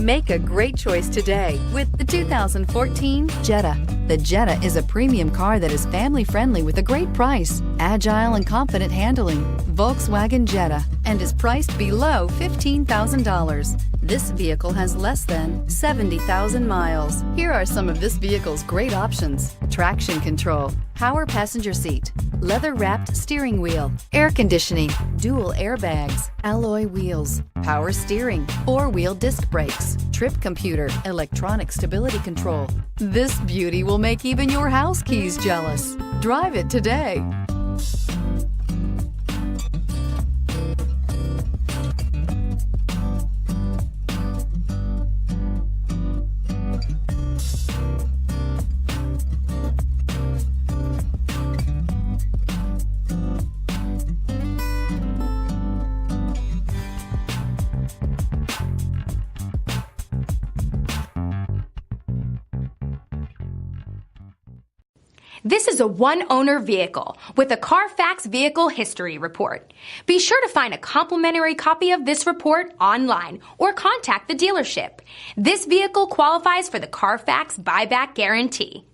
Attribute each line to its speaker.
Speaker 1: Make a great choice today with the 2014 Jetta. The Jetta is a premium car that is family-friendly with a great price, agile and confident handling. Volkswagen Jetta, and is priced below $15,000. This vehicle has less than 70,000 miles. Here are some of this vehicle's great options: traction control, power passenger seat, leather-wrapped steering wheel, air conditioning, dual airbags, alloy wheels, power steering, four-wheel disc brakes, trip computer, electronic stability control. This beauty will make even your house keys jealous. Drive it today.
Speaker 2: This is a one-owner vehicle with a Carfax Vehicle History Report. Be sure to find a complimentary copy of this report online or contact the dealership. This vehicle qualifies for the Carfax Buyback Guarantee.